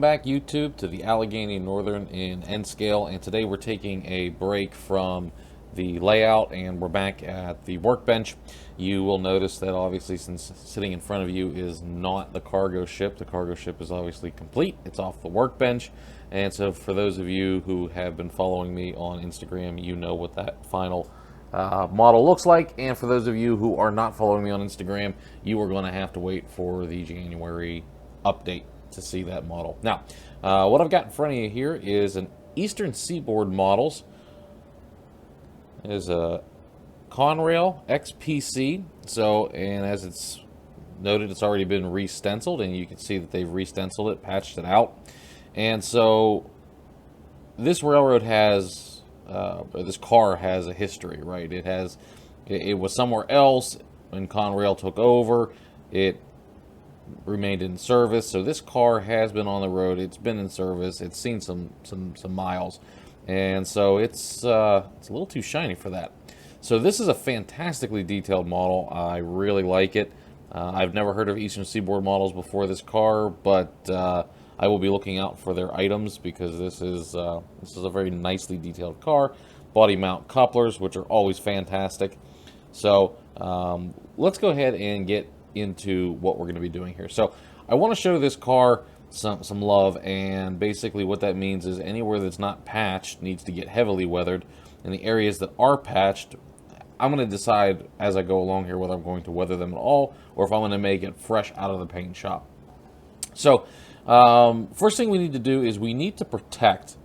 Welcome back, YouTube, to the Allegheny Northern in N scale, and today we're taking a break from the layout and we're back at the workbench. You will notice that obviously, since sitting in front of you is not the cargo ship, the cargo ship is obviously complete. It's off the workbench, and so for those of you who have been following me on Instagram, you know what that final model looks like, and for those of you who are not following me on Instagram, you are going to have to wait for the January update to see that model. Now, what I've got in front of you here is an Eastern Seaboard Models. It is a Conrail XPC. So, and as it's noted, it's already been re-stenciled, and you can see that they've re-stenciled it, patched it out. And so, this railroad has, or this car has a history, right? It was somewhere else when Conrail took over. It remained in service, so this car has been on the road. It's been in service. It's seen some miles, and so it's a little too shiny for that. So this is a fantastically detailed model. I really like it. I've never heard of Eastern Seaboard Models before this car, but I will be looking out for their items because this is a very nicely detailed car. Body mount couplers, which are always fantastic. So let's go ahead and get into what we're going to be doing here. So I want to show this car some love, and basically what that means is anywhere that's not patched needs to get heavily weathered, and the areas that are patched, I'm going to decide as I go along here whether I'm going to weather them at all or if I'm going to make it fresh out of the paint shop. So first thing we need to do is we need to protect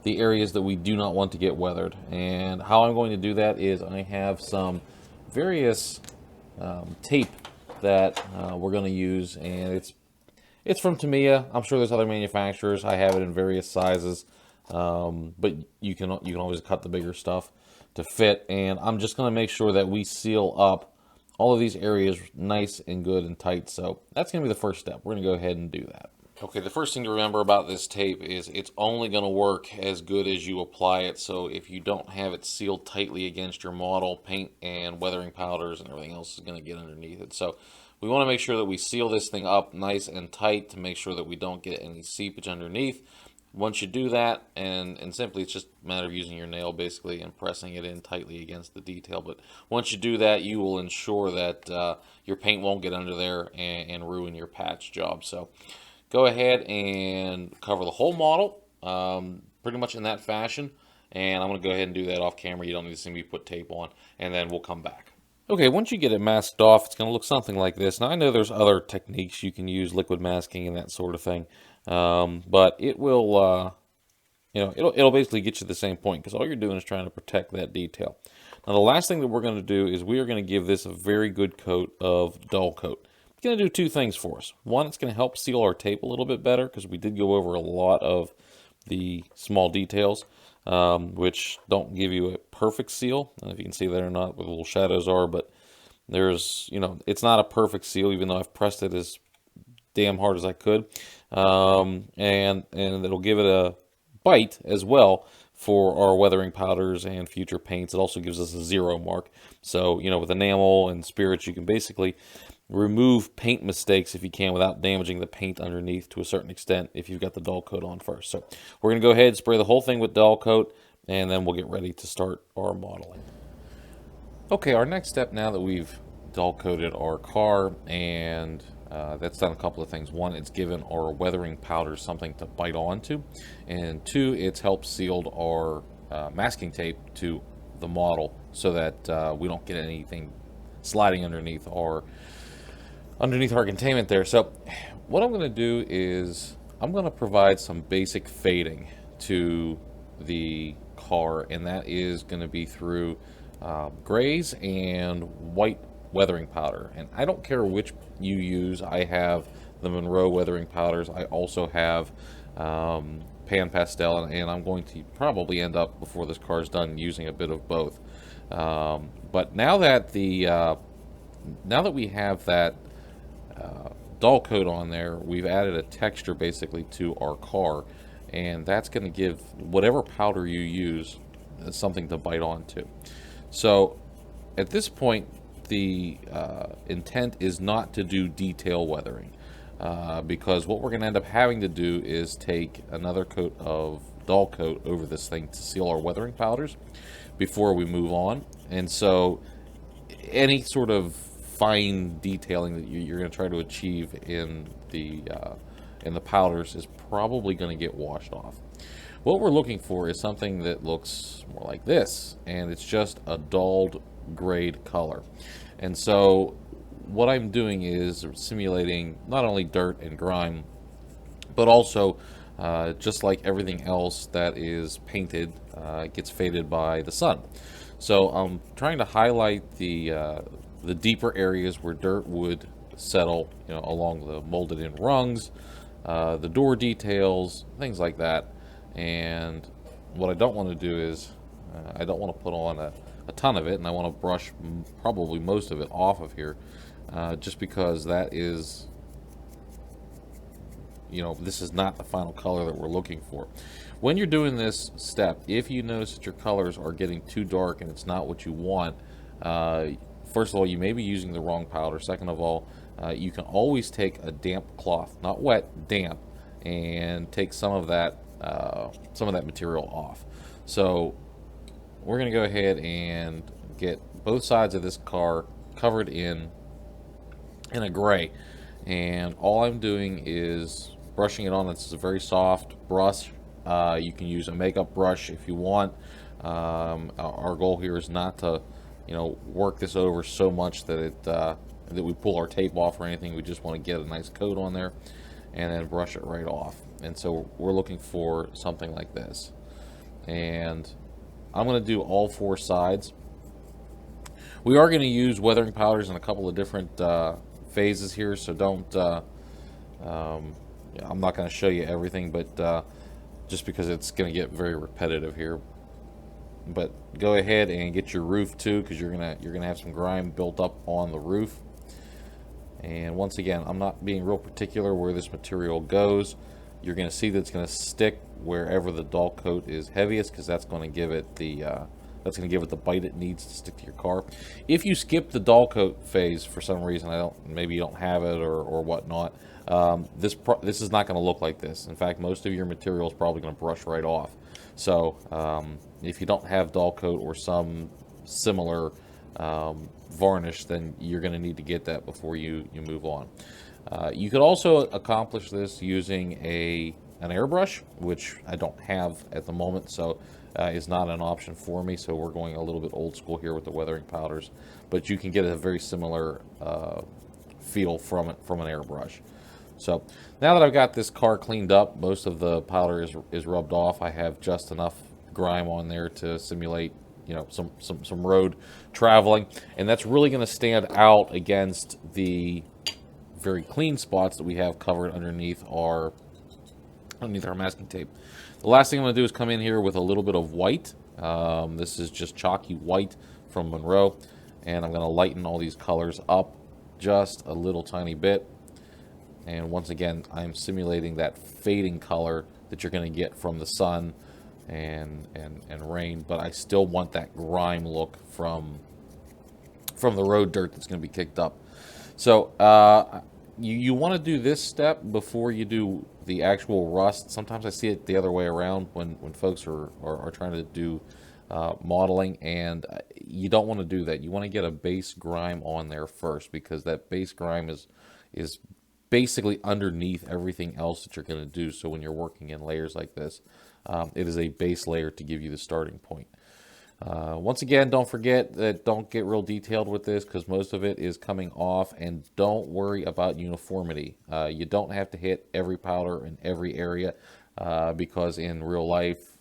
the areas that we do not want to get weathered, and how I'm going to do that is I have some various tape that we're going to use, and it's from Tamiya. I'm sure there's other manufacturers. I have it in various sizes, but you can always cut the bigger stuff to fit. And I'm just going to make sure that we seal up all of these areas nice and good and tight. So that's going to be the first step. We're going to go ahead and do that. Okay, the first thing to remember about this tape is it's only going to work as good as you apply it. So if you don't have it sealed tightly against your model, paint and weathering powders and everything else is going to get underneath it. So we want to make sure that we seal this thing up nice and tight to make sure that we don't get any seepage underneath. Once you do that, and simply it's just a matter of using your nail basically and pressing it in tightly against the detail. But once you do that, you will ensure that your paint won't get under there and ruin your patch job. So go ahead and cover the whole model, pretty much in that fashion. And I'm going to go ahead and do that off camera. You don't need to see me put tape on, and then we'll come back. Okay, once you get it masked off, it's going to look something like this. Now, I know there's other techniques you can use, liquid masking and that sort of thing, but it will, it'll basically get you to the same point because all you're doing is trying to protect that detail. Now, the last thing that we're going to do is we are going to give this a very good coat of dull coat. It's going to do two things for us. One, it's going to help seal our tape a little bit better because we did go over a lot of the small details, which don't give you a perfect seal. I don't know if you can see that or not, where the little shadows are, but there's, it's not a perfect seal, even though I've pressed it as damn hard as I could. And it'll give it a bite as well for our weathering powders and future paints. It also gives us a 0 mark. So, with enamel and spirits, you can basically remove paint mistakes if you can without damaging the paint underneath to a certain extent if you've got the dull coat on first. So we're going to go ahead and spray the whole thing with dull coat, and then we'll get ready to start our modeling. Okay, our next step, now that we've dull coated our car, and that's done a couple of things. One, it's given our weathering powder something to bite onto, and two, it's helped sealed our masking tape to the model so that we don't get anything sliding underneath our containment there. So what I'm going to do is I'm going to provide some basic fading to the car, and that is going to be through grays and white weathering powder. And I don't care which you use. I have the Monroe weathering powders. I also have pan pastel, and I'm going to probably end up, before this car is done, using a bit of both. But now that we have that dull coat on there, we've added a texture basically to our car, and that's going to give whatever powder you use something to bite onto. So at this point, the intent is not to do detail weathering. because what we're going to end up having to do is take another coat of dull coat over this thing to seal our weathering powders before we move on. And so any sort of fine detailing that you're going to try to achieve in the powders is probably going to get washed off. What we're looking for is something that looks more like this, and it's just a dulled grade color. And so what I'm doing is simulating not only dirt and grime, but also just like everything else that is painted, gets faded by the sun. So I'm trying to highlight the deeper areas where dirt would settle, along the molded in rungs, the door details, things like that. And what I don't want to do is I don't want to put on a ton of it, and I want to brush probably most of it off of here, just because that is, this is not the final color that we're looking for. When you're doing this step, if you notice that your colors are getting too dark and it's not what you want, first of all, you may be using the wrong powder. Second of all, you can always take a damp cloth, not wet, damp, and take some of that material off. So we're going to go ahead and get both sides of this car covered in a gray, and all I'm doing is brushing it on. This is a very soft brush. You can use a makeup brush if you want. Our goal here is not to, work this over so much that that we pull our tape off or anything. We just want to get a nice coat on there and then brush it right off. And so we're looking for something like this. And I'm going to do all four sides. We are going to use weathering powders in a couple of different phases here, so don't I'm not going to show you everything, but just because it's going to get very repetitive here. But go ahead and get your roof too, because you're gonna have some grime built up on the roof. And once again, I'm not being real particular where this material goes. You're going to see that it's going to stick wherever the dull coat is heaviest, because that's going to give it the bite it needs to stick to your car. If you skip the dull coat phase for some reason, maybe you don't have it or whatnot, this is not going to look like this. In fact, most of your material is probably going to brush right off. So if you don't have dull coat or some similar varnish, then you're going to need to get that before you move on. You could also accomplish this using an airbrush, which I don't have at the moment, so is not an option for me. So we're going a little bit old school here with the weathering powders, but you can get a very similar feel from an airbrush. So now that I've got this car cleaned up, most of the powder is rubbed off. I have just enough grime on there to simulate, some road traveling, and that's really going to stand out against the very clean spots that we have covered underneath our masking tape. The last thing I'm going to do is come in here with a little bit of white. This is just chalky white from Monroe, and I'm going to lighten all these colors up just a little tiny bit. And once again, I'm simulating that fading color that you're going to get from the sun and rain, but I still want that grime look from the road dirt that's going to be kicked up. So you want to do this step before you do the actual rust. Sometimes I see it the other way around when folks are trying to do modeling, and you don't want to do that. You want to get a base grime on there first, because that base grime is basically underneath everything else that you're going to do. So when you're working in layers like this, it is a base layer to give you the starting point. Once again, don't forget that don't get real detailed with this, because most of it is coming off, and don't worry about uniformity. You don't have to hit every powder in every area, because in real life,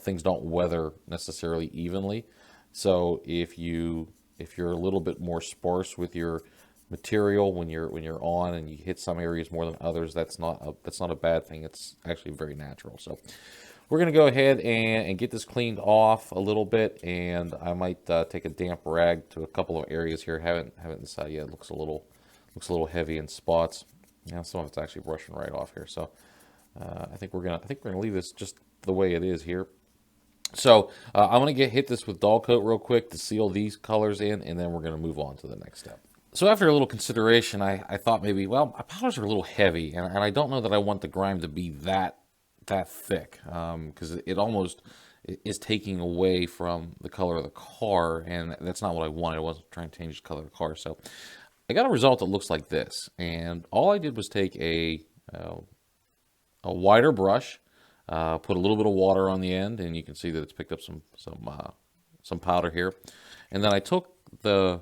things don't weather necessarily evenly. So if you're a little bit more sparse with your material when you're on, and you hit some areas more than others, that's not a bad thing. It's actually very natural. So we're going to go ahead and get this cleaned off a little bit, and I might take a damp rag to a couple of areas here. Haven't decided yet. It looks a little heavy in spots. Some of it's actually brushing right off here. So I think we're gonna leave this just the way it is here. So I'm gonna hit this with dull coat real quick to seal these colors in, and then we're gonna move on to the next step. So after a little consideration, I thought maybe, well, my powders are a little heavy, and I don't know that I want the grime to be that thick, because it almost is taking away from the color of the car, and that's not what I wanted. I wasn't trying to change the color of the car, so I got a result that looks like this. And all I did was take a wider brush, put a little bit of water on the end, and you can see that it's picked up some powder here. And then I took the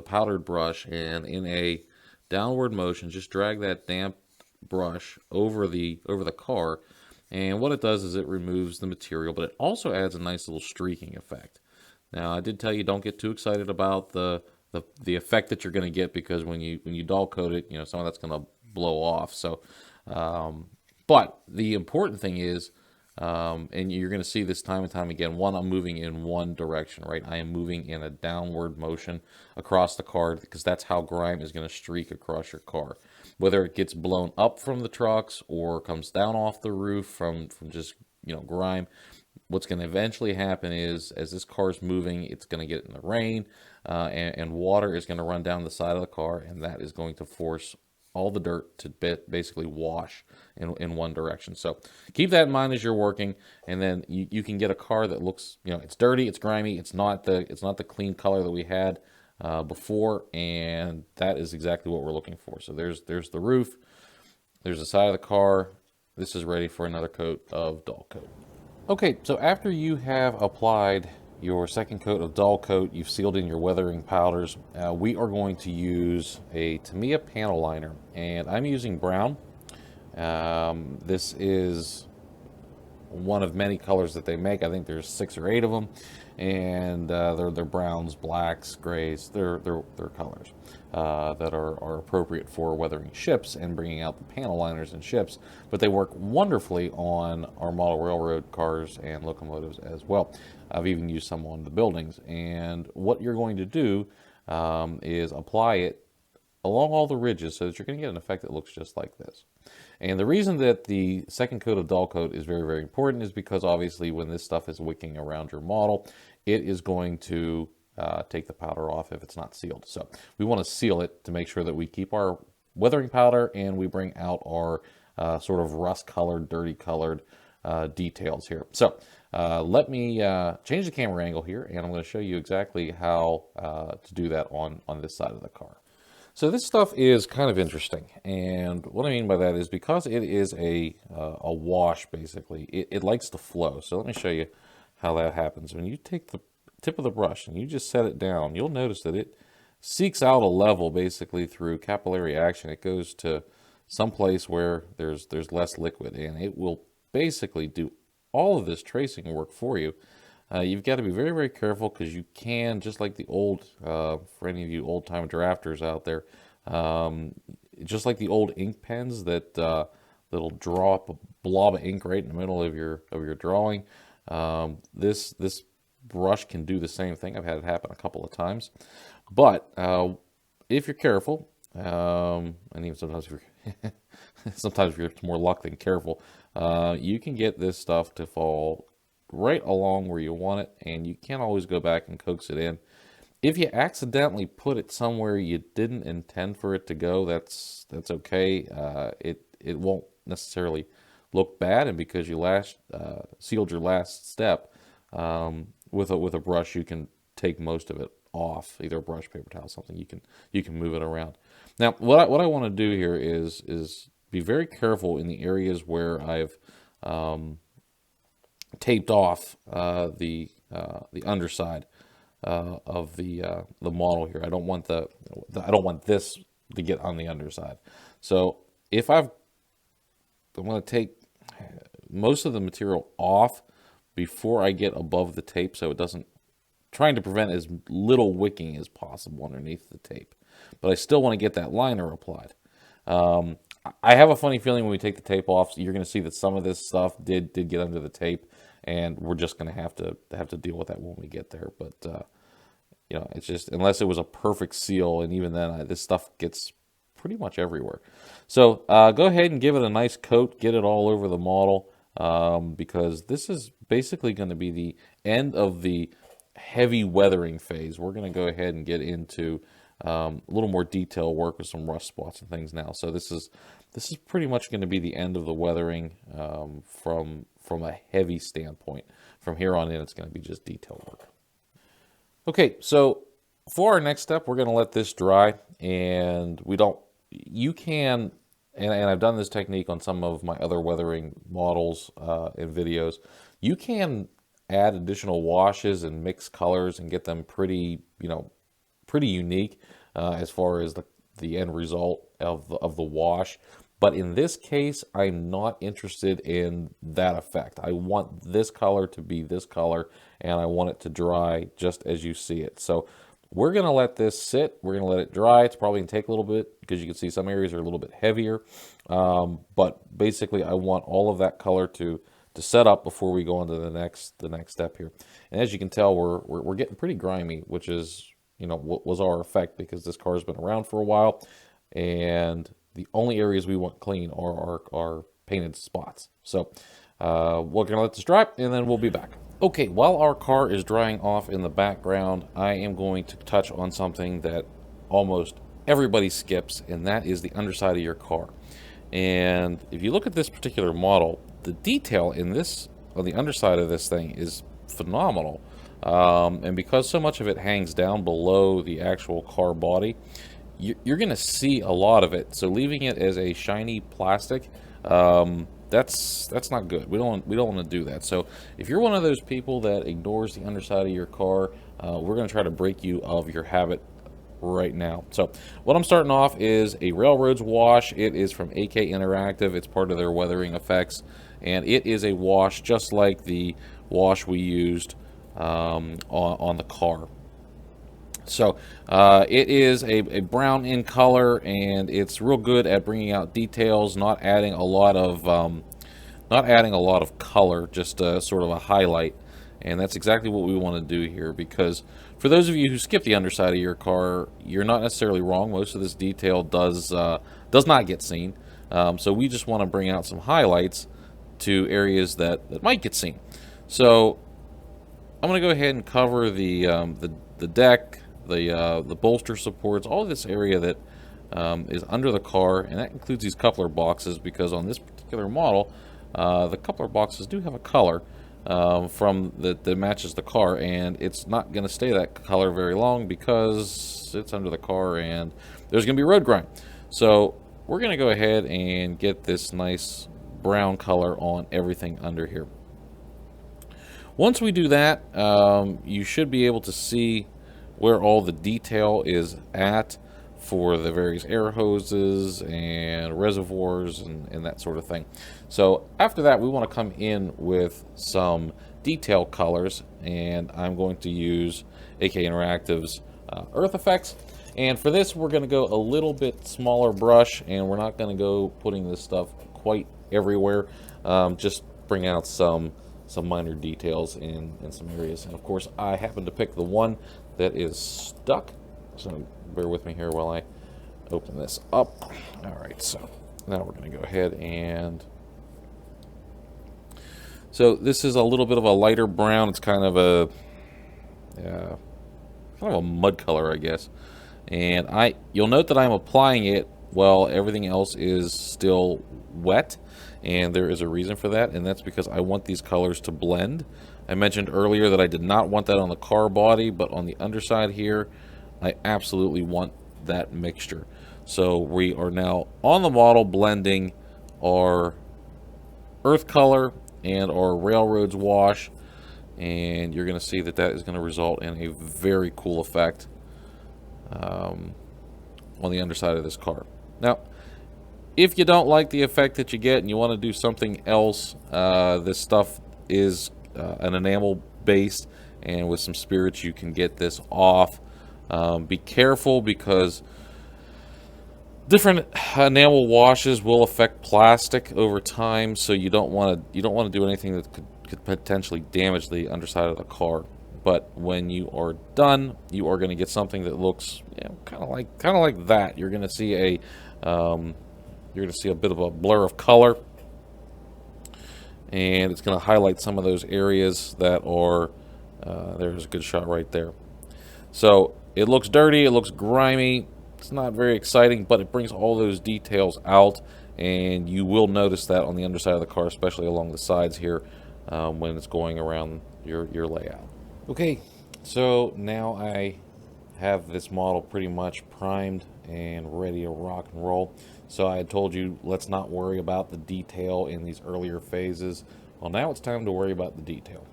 powdered brush and in a downward motion, just drag that damp brush over the car. And what it does is it removes the material, but it also adds a nice little streaking effect. Now, I did tell you don't get too excited about the effect that you're going to get, because when you dull coat it, some of that's going to blow off. So, but the important thing is, and you're going to see this time and time again, one, I'm moving in one direction, right? I am moving in a downward motion across the car, because that's how grime is going to streak across your car. Whether it gets blown up from the trucks or comes down off the roof from just, grime, what's going to eventually happen is, as this car is moving, it's going to get in the rain, and water is going to run down the side of the car, and that is going to force all the dirt to basically wash in one direction. So keep that in mind as you're working, and then you can get a car that looks, it's dirty, it's grimy, it's not the clean color that we had before, and that is exactly what we're looking for. So there's the roof, there's the side of the car. This is ready for another coat of dull coat. Okay, so after you have applied your second coat of dull coat, you've sealed in your weathering powders, we are going to use a Tamiya panel liner, and I'm using brown. This is one of many colors that they make. I think there's 6 or 8 of them, and they're browns, blacks, grays. They're colors that are appropriate for weathering ships and bringing out the panel liners in ships. But they work wonderfully on our model railroad cars and locomotives as well. I've even used some on the buildings. And what you're going to do is apply it along all the ridges, so that you're going to get an effect that looks just like this. And the reason that the second coat of dull coat is very, very important is because obviously when this stuff is wicking around your model, it is going to take the powder off if it's not sealed. So we want to seal it to make sure that we keep our weathering powder and we bring out our sort of rust-colored, dirty-colored details here. So let me change the camera angle here, and I'm going to show you exactly how to do that on this side of the car. So this stuff is kind of interesting, and what I mean by that is because it is a wash, basically, it likes to flow. So let me show you how that happens. When you take the tip of the brush and you just set it down, you'll notice that it seeks out a level basically through capillary action. It goes to some place where there's less liquid, and it will basically do all of this tracing work for you. You've got to be very, very careful, because you can, just like the old, for any of you old-time drafters out there, just like the old ink pens that'll draw up a blob of ink right in the middle of your drawing. This brush can do the same thing. I've had it happen a couple of times, but if you're careful, and even sometimes if you're more luck than careful, you can get this stuff to fall right along where you want it, and you can't always go back and coax it in. If you accidentally put it somewhere you didn't intend for it to go, that's okay. It won't necessarily look bad, and because you sealed your last step with a brush, you can take most of it off, either a brush, paper towel, something. You can move it around. Now, what I want to do here is be very careful in the areas where I've taped off the underside of the model here. I don't want I don't want this to get on the underside. So if I'm going to take most of the material off before I get above the tape, so it doesn't, trying to prevent as little wicking as possible underneath the tape, but I still want to get that liner applied. I have a funny feeling when we take the tape off, you're going to see that some of this stuff did get under the tape, and we're just going to have to deal with that when we get there. But it's just, unless it was a perfect seal, and even then, this stuff gets pretty much everywhere. So go ahead and give it a nice coat, get it all over the model, because this is basically going to be the end of the heavy weathering phase. We're going to go ahead and get into a little more detail work with some rust spots and things now. So this is pretty much going to be the end of the weathering from a heavy standpoint. From here on in, it's going to be just detail work. Okay, so for our next step, we're going to let this dry, and you can, and I've done this technique on some of my other weathering models and videos, you can add additional washes and mix colors and get them pretty unique as far as the end result of the wash. But in this case, I'm not interested in that effect. I want this color to be this color, and I want it to dry just as you see it. So we're going to let this sit. We're going to let it dry. It's probably going to take a little bit because you can see some areas are a little bit heavier. But basically, I want all of that color to set up before we go on to the next step here. And as you can tell, we're getting pretty grimy, which is what was our effect because this car has been around for a while, and the only areas we want clean are our painted spots. So we're going to let this dry, and then we'll be back. Okay, while our car is drying off in the background, I am going to touch on something that almost everybody skips, and that is the underside of your car. And if you look at this particular model, the detail on the underside of this thing is phenomenal. And because so much of it hangs down below the actual car body, you're going to see a lot of it. So leaving it as a shiny plastic, that's not good. We don't want to do that. So if you're one of those people that ignores the underside of your car, we're going to try to break you of your habit right now. So what I'm starting off is a Railroads wash. It is from AK Interactive. It's part of their weathering effects, and it is a wash just like the wash we used on the car. So it is a brown in color, and it's real good at bringing out details, not adding a lot of color, just sort of a highlight. And that's exactly what we want to do here, because for those of you who skip the underside of your car, you're not necessarily wrong. Most of this detail does not get seen. So we just want to bring out some highlights to areas that might get seen. So I'm going to go ahead and cover the deck, the bolster supports, all of this area that is under the car, and that includes these coupler boxes, because on this particular model, the coupler boxes do have a color that matches the car, and it's not going to stay that color very long because it's under the car and there's going to be road grime. So we're going to go ahead and get this nice brown color on everything under here. Once we do that, you should be able to see where all the detail is at for the various air hoses and reservoirs and that sort of thing. So after that, we want to come in with some detail colors, and I'm going to use AK Interactive's Earth Effects. And for this, we're going to go a little bit smaller brush, and we're not going to go putting this stuff quite everywhere. Just bring out some minor details in some areas. And of course, I happen to pick the one that is stuck, so bear with me here while I open this up. All right, so now we're going to go ahead and... So this is a little bit of a lighter brown. It's kind of a mud color, I guess. And you'll note that I'm applying it while everything else is still wet, and there is a reason for that, and that's because I want these colors to blend. I mentioned earlier that I did not want that on the car body, but on the underside here, I absolutely want that mixture. So we are now on the model blending our earth color and our Railroads wash, and you're going to see that that is going to result in a very cool effect on the underside of this car. Now, if you don't like the effect that you get and you want to do something else, this stuff is an enamel based, and with some spirits you can get this off. Be careful, because different enamel washes will affect plastic over time, so you don't want to do anything that could potentially damage the underside of the car. But when you are done, you are going to get something that looks kind of like that. You're going to see a bit of a blur of color, and it's going to highlight some of those areas that are there's a good shot right there. So It looks dirty, it looks grimy, it's not very exciting, but it brings all those details out, and you will notice that on the underside of the car, especially along the sides here, when it's going around your layout. Okay, so now I have this model pretty much primed and ready to rock and roll. So I had told you, let's not worry about the detail in these earlier phases. Well, now it's time to worry about the detail.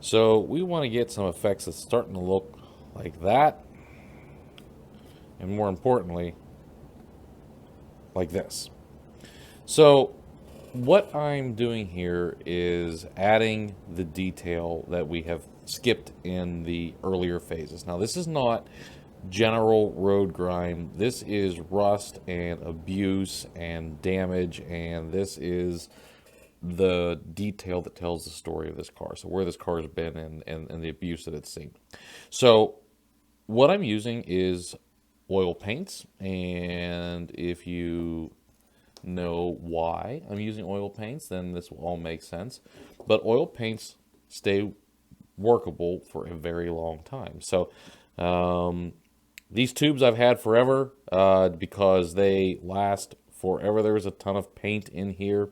So we want to get some effects that's starting to look like that, and more importantly, like this. So what I'm doing here is adding the detail that we have skipped in the earlier phases. Now, this is not general road grime. This is rust and abuse and damage, and this is the detail that tells the story of this car. So where this car has been and the abuse that it's seen. So what I'm using is oil paints, and if you know why I'm using oil paints, then this will all make sense. But oil paints stay workable for a very long time. So these tubes I've had forever because they last forever. There was a ton of paint in here.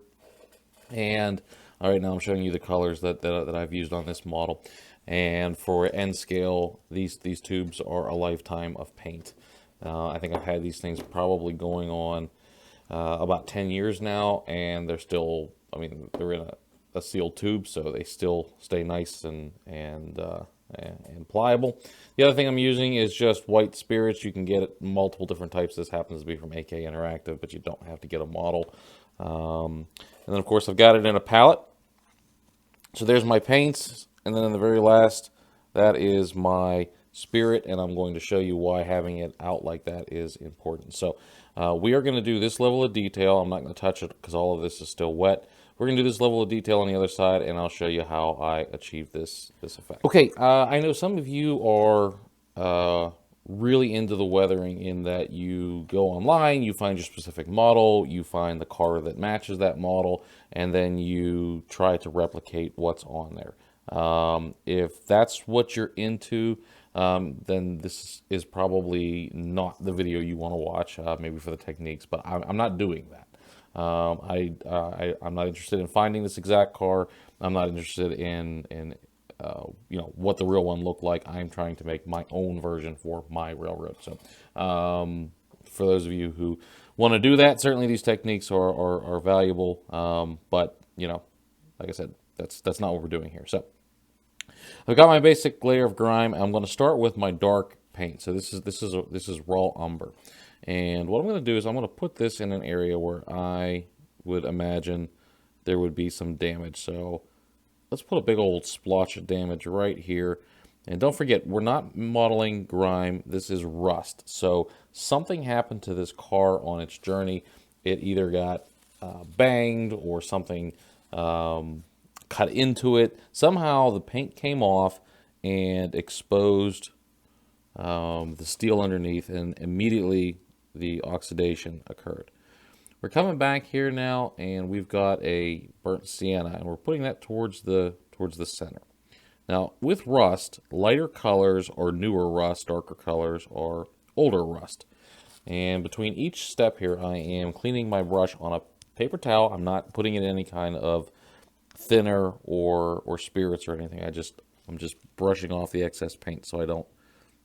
And all right, now I'm showing you the colors that I've used on this model. And for N scale, these tubes are a lifetime of paint. I think I've had these things probably going on about 10 years now, and they're still, I mean, they're in a sealed tube, so they still stay nice and pliable. The other thing I'm using is just white spirits. You can get multiple different types. This happens to be from AK Interactive, but you don't have to get a model. And then, of course, I've got it in a palette. So there's my paints, and then in the very last, that is my spirit, and I'm going to show you why having it out like that is important. So we are going to do this level of detail. I'm not going to touch it because all of this is still wet. We're going to do this level of detail on the other side, and I'll show you how I achieve this effect. Okay, I know some of you are really into the weathering in that you go online, you find your specific model, you find the car that matches that model, and then you try to replicate what's on there. If that's what you're into, then this is probably not the video you want to watch, maybe for the techniques, but I'm not doing that. I'm not interested in finding this exact car. I'm not interested in you know, what the real one looked like. I'm trying to make my own version for my railroad. So for those of you who want to do that, certainly these techniques are valuable. But, you know, like I said, that's not what we're doing here. So I've got my basic layer of grime. I'm going to start with my dark paint. So this is raw umber. And what I'm going to do is I'm going to put this in an area where I would imagine there would be some damage. So let's put a big old splotch of damage right here. And don't forget, we're not modeling grime. This is rust. So something happened to this car on its journey. It either got banged or something cut into it. Somehow the paint came off and exposed the steel underneath, and immediately the oxidation occurred. We're coming back here now, and we've got a burnt sienna, and we're putting that towards the center. Now, with rust, lighter colors are newer rust, darker colors are older rust. And between each step here, I am cleaning my brush on a paper towel. I'm not putting in any kind of thinner or spirits or anything. I'm just brushing off the excess paint so I don't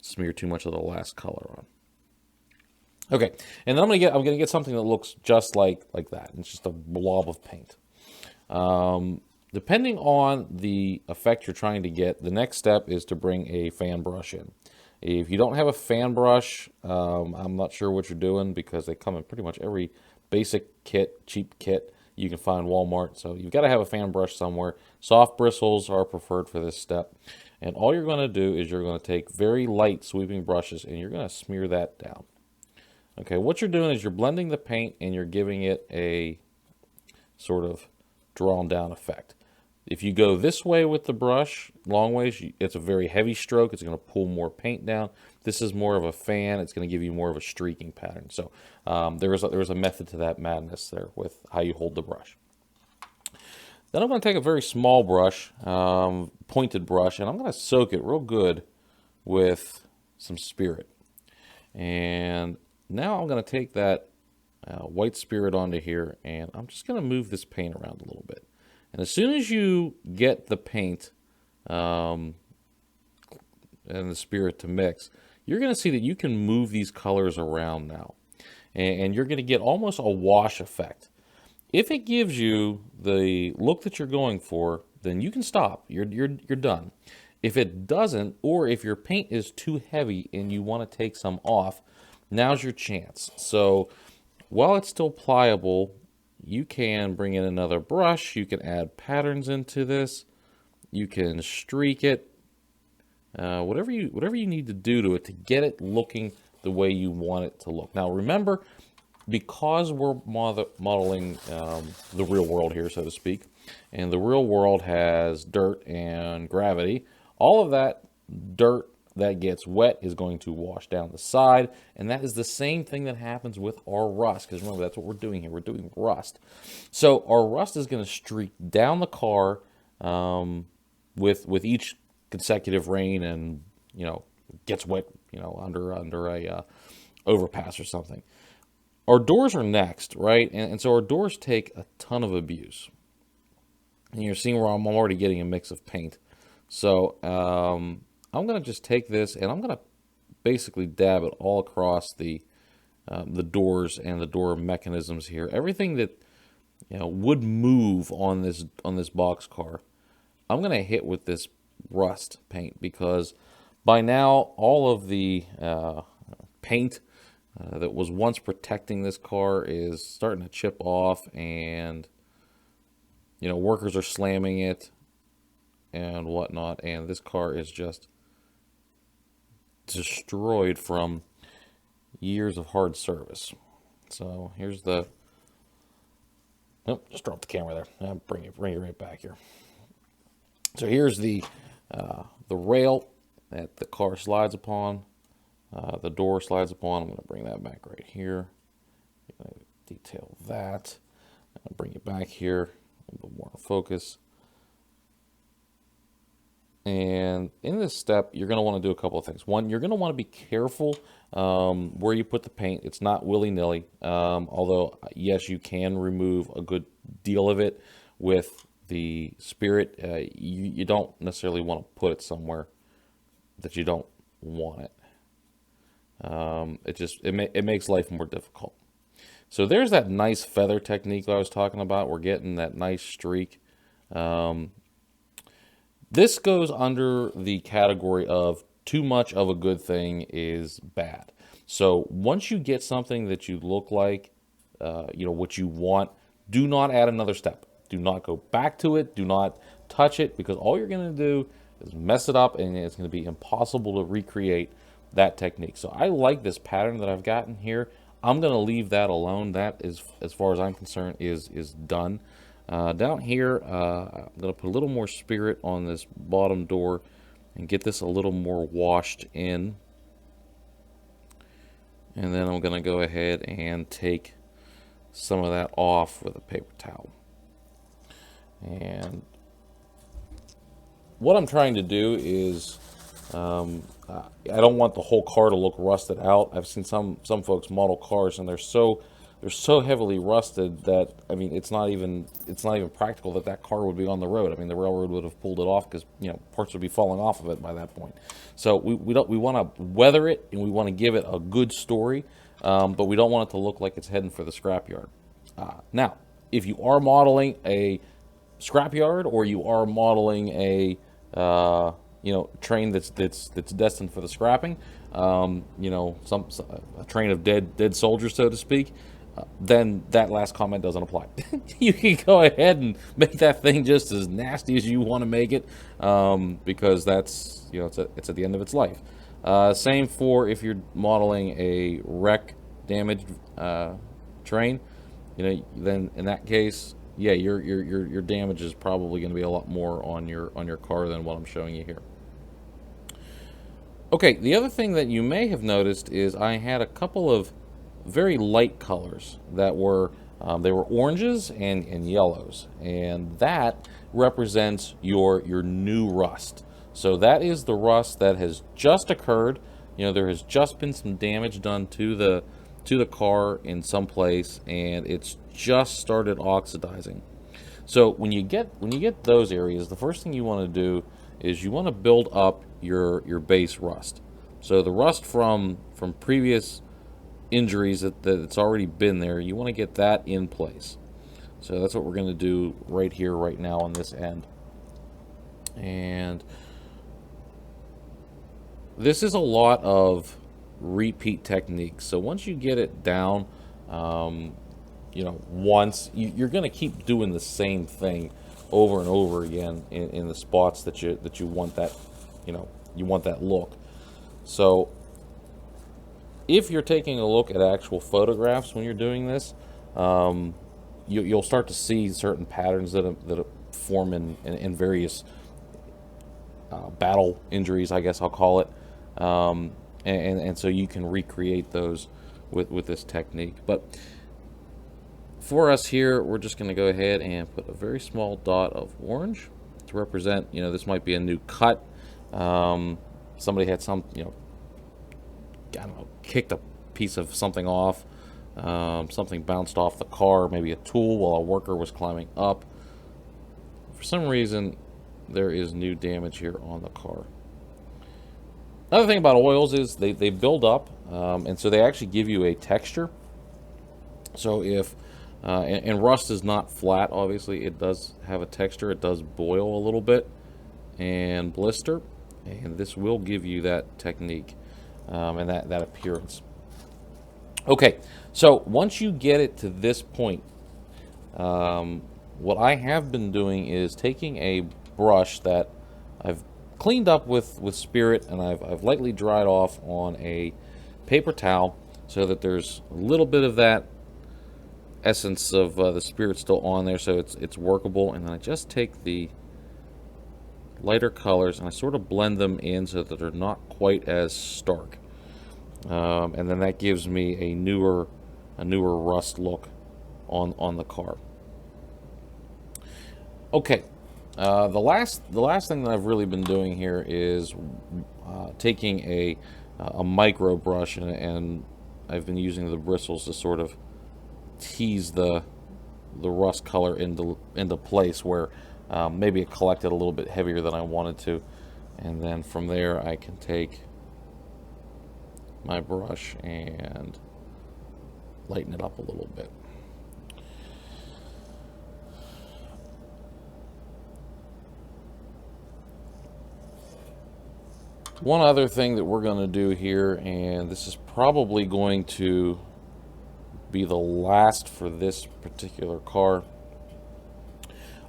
smear too much of the last color on. Okay, and then I'm gonna get something that looks just like that. It's just a blob of paint. Depending on the effect you're trying to get, the next step is to bring a fan brush in. If you don't have a fan brush, I'm not sure what you're doing, because they come in pretty much every basic kit, cheap kit you can find Walmart. So you've got to have a fan brush somewhere. Soft bristles are preferred for this step. And all you're going to do is you're going to take very light sweeping brushes and you're going to smear that down. Okay, what you're doing is you're blending the paint and you're giving it a sort of drawn down effect. If you go this way with the brush, long ways, it's a very heavy stroke. It's going to pull more paint down. This is more of a fan. It's going to give you more of a streaking pattern. So there is a method to that madness there with how you hold the brush. Then I'm going to take a very small brush, pointed brush, and I'm going to soak it real good with some spirit. And now I'm going to take that white spirit onto here, and I'm just going to move this paint around a little bit. And as soon as you get the paint and the spirit to mix, you're going to see that you can move these colors around now. And you're going to get almost a wash effect. If it gives you the look that you're going for, then you can stop. You're done. If it doesn't, or if your paint is too heavy and you want to take some off, now's your chance. So while it's still pliable, you can bring in another brush. You can add patterns into this. You can streak it. Whatever you need to do to it to get it looking the way you want it to look. Now remember, because we're modeling the real world here, so to speak, and the real world has dirt and gravity, all of that dirt that gets wet is going to wash down the side, and that is the same thing that happens with our rust, because remember, that's what we're doing here. We're doing rust. So our rust is going to streak down the car with each consecutive rain, and gets wet under a overpass or something. Our doors are next, right? And so our doors take a ton of abuse. And you're seeing where I'm already getting a mix of paint. So I'm going to just take this and I'm going to basically dab it all across the doors and the door mechanisms here. Everything that would move on this boxcar, I'm going to hit with this rust paint, because by now all of the paint that was once protecting this car is starting to chip off, and workers are slamming it and whatnot, and this car is just destroyed from years of hard service. So here's the just drop the camera there. I'll bring it right back here. So here's the rail that the car slides upon, the door slides upon. I'm going to bring that back right here. I'm going to detail that. I'll bring it back here, a little bit more focus. And in this step, you're going to want to do a couple of things. One, you're going to want to be careful where you put the paint. It's not willy-nilly, although, yes, you can remove a good deal of it with the spirit. You don't necessarily want to put it somewhere that you don't want it. It makes life more difficult. So there's that nice feather technique that I was talking about. We're getting that nice streak. This goes under the category of too much of a good thing is bad. So once you get something that you look like, what you want, do not add another step. Do not go back to it. Do not touch it, because all you're going to do is mess it up, and it's going to be impossible to recreate that technique. So I like this pattern that I've gotten here. I'm going to leave that alone. That is, as far as I'm concerned, is done. Down here, I'm going to put a little more spirit on this bottom door and get this a little more washed in. And then I'm going to go ahead and take some of that off with a paper towel. And what I'm trying to do is, I don't want the whole car to look rusted out. I've seen some folks model cars, and they're so heavily rusted that, I mean, it's not even practical that car would be on the road. I mean, the railroad would have pulled it off, because parts would be falling off of it by that point. So we want to weather it, and we want to give it a good story, but we don't want it to look like it's heading for the scrapyard. Now, if you are modeling a scrapyard, or you are modeling a train that's destined for the scrapping, a train of dead soldiers, so to speak, then that last comment doesn't apply. You can go ahead and make that thing just as nasty as you want to make it, because that's it's at the end of its life. Same for if you're modeling a wreck damaged train, then in that case, yeah, your damage is probably going to be a lot more on your car than what I'm showing you here. Okay, the other thing that you may have noticed is I had a couple of very light colors that were they were oranges and yellows, and that represents your new rust. So that is the rust that has just occurred. You know, there has just been some damage done to the car in some place, and it's just started oxidizing. So when you get those areas, the first thing you want to do is you want to build up your base rust. So the rust from previous injuries that's already been there, you want to get that in place. So that's what we're going to do right here, right now on this end. And this is a lot of repeat techniques. So once you get it down, you know, once you're going to keep doing the same thing over and over again in the spots that you want that, you know, you want that look. So if you're taking a look at actual photographs when you're doing this, you'll start to see certain patterns that form in various battle injuries, I guess I'll call it, and so you can recreate those with this technique. But for us here, we're just going to go ahead and put a very small dot of orange to represent, you know, this might be a new cut. Somebody had some, you know, I don't know, kicked a piece of something off. Something bounced off the car, maybe a tool while a worker was climbing up. For some reason, there is new damage here on the car. Another thing about oils is they build up, and so they actually give you a texture. So if and rust is not flat, obviously it does have a texture. It does boil a little bit and blister, and this will give you that technique and that appearance. Okay, so once you get it to this point, what I have been doing is taking a brush that I've cleaned up with spirit, and I've lightly dried off on a paper towel so that there's a little bit of that essence of the spirit still on there, so it's workable. And then I just take the lighter colors and I sort of blend them in so that they're not quite as stark, and then that gives me a newer rust look on the car. Okay, the last thing that I've really been doing here is taking a micro brush, and I've been using the bristles to sort of tease the rust color into place where maybe it collected a little bit heavier than I wanted to, and then from there I can take my brush and lighten it up a little bit. One other thing that we're going to do here, and this is probably going to be the last for this particular car,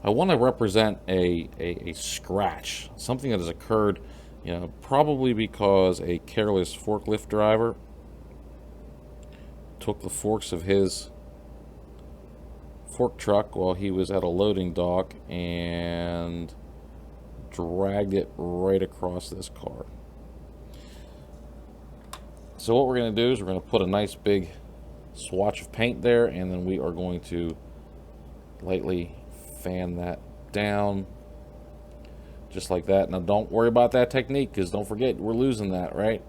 I want to represent a scratch, something that has occurred, you know, probably because a careless forklift driver took the forks of his fork truck while he was at a loading dock and dragged it right across this car. So what we're going to do is we're going to put a nice big swatch of paint there, and then we are going to lightly fan that down just like that. Now don't worry about that technique, because don't forget, we're losing that, right?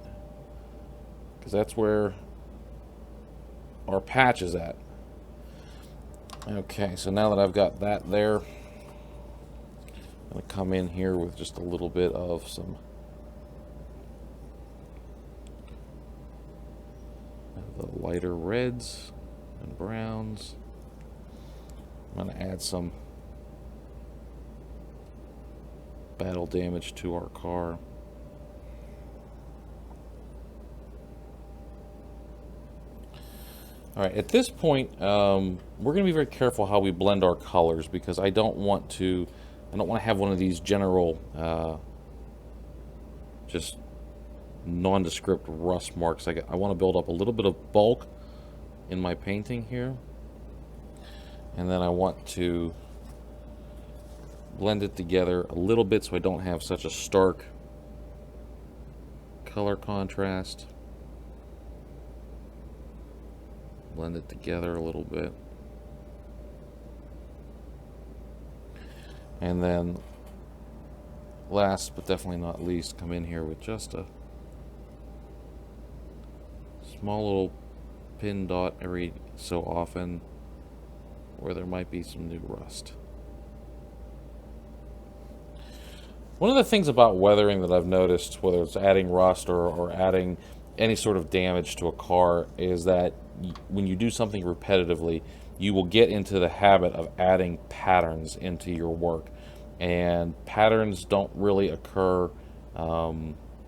Because that's where our patch is at. Okay, so now that I've got that there, I'm going to come in here with just a little bit of some of the lighter reds and browns. I'm going to add some battle damage to our car. Alright, at this point, we're going to be very careful how we blend our colors, because I don't want to have one of these general just nondescript rust marks. I want to build up a little bit of bulk in my painting here, and then I want to blend it together a little bit so I don't have such a stark color contrast. Blend it together a little bit, and then last but definitely not least, come in here with just a small little pin dot every so often where there might be some new rust. One of the things about weathering that I've noticed, whether it's adding rust or adding any sort of damage to a car, is that when you do something repetitively, you will get into the habit of adding patterns into your work. And patterns don't really occur.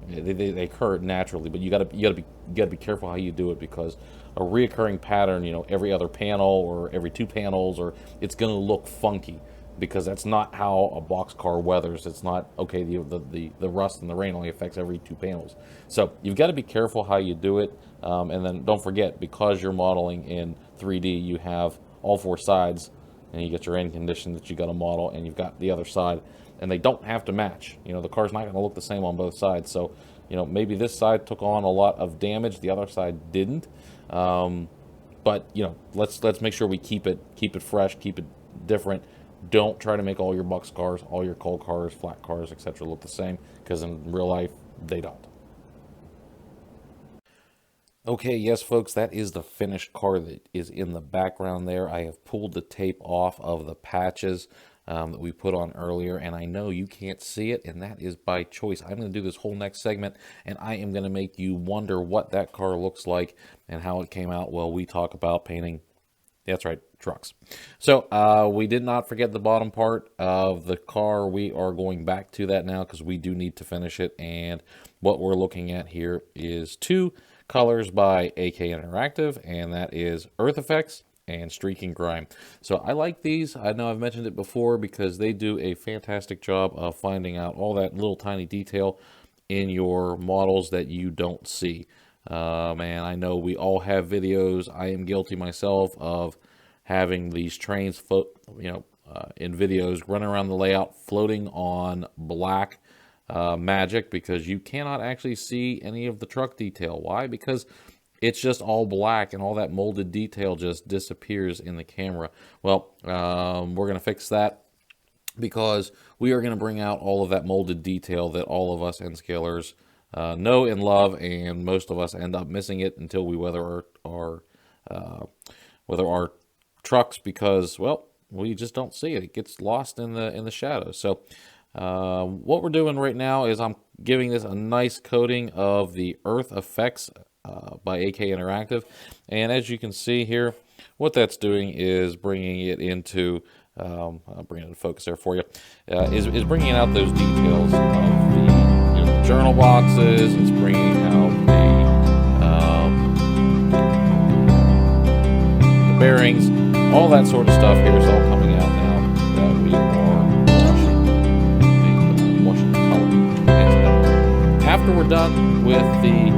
They occur naturally, but you gotta be careful how you do it, because a reoccurring pattern, every other panel or every two panels, or it's going to look funky, because that's not how a boxcar weathers. It's not okay. The rust and the rain only affects every two panels, so you've got to be careful how you do it. And then don't forget, because you're modeling in 3D, you have all four sides, and you get your end condition that you got to model, and you've got the other side, and they don't have to match. The car's not going to look the same on both sides. So, maybe this side took on a lot of damage, the other side didn't. But let's make sure we keep it fresh, keep it different. Don't try to make all your box cars, all your cold cars, flat cars, etc. look the same, because in real life they don't. Okay, yes, folks, that is the finished car that is in the background there. I have pulled the tape off of the patches that we put on earlier, and I know you can't see it, and that is by choice. I'm going to do this whole next segment, and I am going to make you wonder what that car looks like and how it came out while we talk about painting. That's right, trucks. So we did not forget the bottom part of the car. We are going back to that now, because we do need to finish it, and what we're looking at here is two colors by AK Interactive, and that is Earth Effects and Streaking Grime. So I like these. I know I've mentioned it before, because they do a fantastic job of finding out all that little tiny detail in your models that you don't see. And I know we all have videos. I am guilty myself of having these trains float, in videos, running around the layout, floating on black magic, because you cannot actually see any of the truck detail. Why? Because it's just all black, and all that molded detail just disappears in the camera. Well, we're going to fix that, because we are going to bring out all of that molded detail that all of us N scalers know and love, and most of us end up missing it until we weather our trucks, because, well, we just don't see it. It gets lost in the shadows. So what we're doing right now is I'm giving this a nice coating of the Earth Effects by AK Interactive, and as you can see here, what that's doing is bringing it into I'll bring it into focus there for you, is bringing out those details of the journal boxes. It's bringing out the bearings, all that sort of stuff here is all coming out now that we are washing the color into them. After we're done with the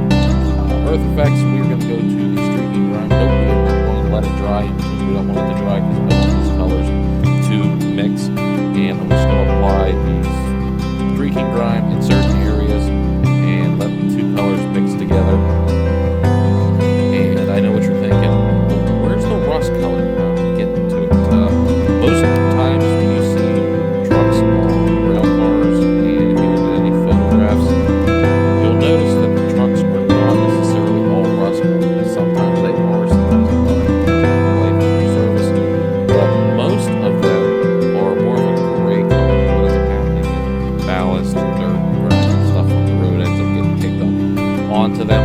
Earth Effects, we're going to go to the Streaking Grime. Nope, we are not going to let it dry. We don't want it to dry, because I want these colors to mix, and I'm just going to apply the Streaking Grime in certain areas and let the two colors mix together. And I know what you're thinking, well, where's the rust color? I'll get into it. Most times when you see trucks on rail cars, and if you look at any photographs, you'll notice that the trucks are not necessarily all rust. Sometimes they are, sometimes they're not. Life for service, but most of them are more of a gray color. What ends up happening is ballast, dirt, grime, and stuff from the road ends up getting kicked up onto them.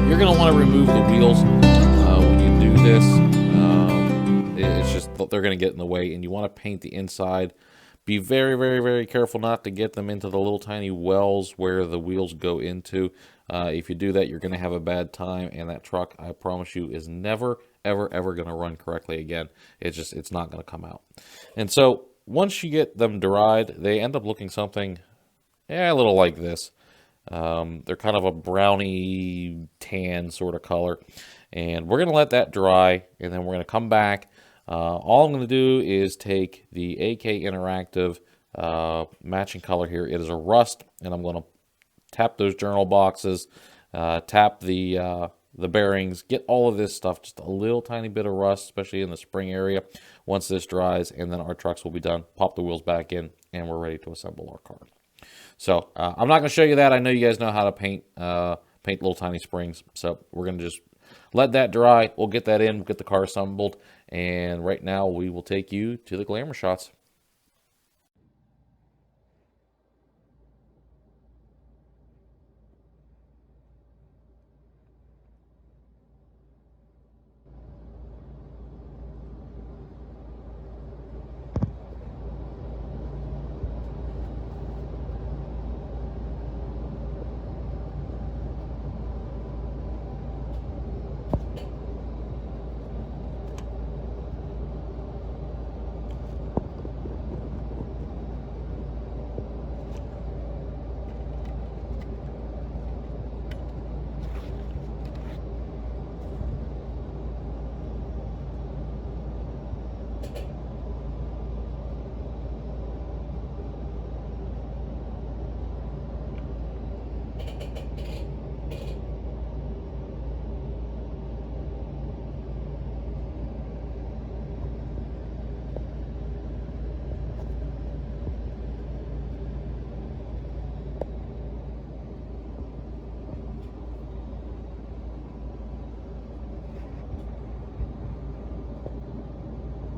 You're going to want to remove the wheels when you do this. It's just they're going to get in the way, and you want to paint the inside. Be very, very, very careful not to get them into the little tiny wells where the wheels go into. If you do that, you're going to have a bad time, and that truck, I promise you, is never, ever, ever going to run correctly again. It's not going to come out. And so once you get them dried, they end up looking something, a little like this. They're kind of a browny tan sort of color, and we're going to let that dry, and then we're going to come back. All I'm going to do is take the AK Interactive matching color here. It is a rust, and I'm going to tap those journal boxes, tap the bearings, get all of this stuff, just a little tiny bit of rust, especially in the spring area. Once this dries, and then our trucks will be done. Pop the wheels back in, and we're ready to assemble our car. So I'm not going to show you that. I know you guys know how to paint paint little tiny springs. So we're going to just let that dry. We'll get that in, we'll get the car assembled, and right now we will take you to the glamour shots.